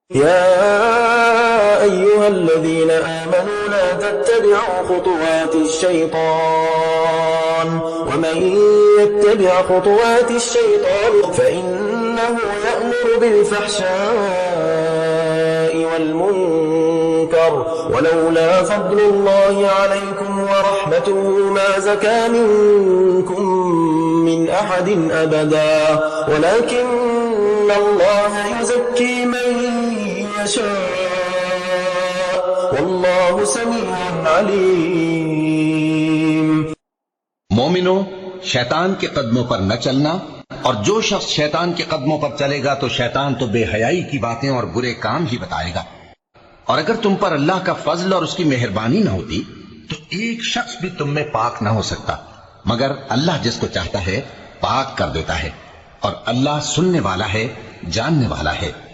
या अय्युहल्लज़ीना आमनू ला तत्तबिअू खुतुवातिश-शैतान वमन यत्तबि' खुतुवातिश-शैतान फ़इन्नहु यअमुरु बिल-फ़हशाइ वल-मुनकर वलौला फ़ज़्लुल्लाहि अलैकुम वरहमतुहु मा ज़का मिनकुम मिन अहदिन अबदा वलकिन्नल्लाह युज़क्की मन यशा वल्लाहु समीउन अलीम। मोमिनो, शैतान के कदमों पर न चलना, और जो शख्स शैतान के कदमों पर चलेगा तो शैतान तो बेहयाई की बातें और बुरे काम ही बताएगा। और अगर तुम पर अल्लाह का फजल और उसकी मेहरबानी न होती तो एक शख्स भी तुम में पाक न हो सकता, मगर अल्लाह जिसको चाहता है पाक कर देता है, और अल्लाह सुनने वाला है, जानने वाला है।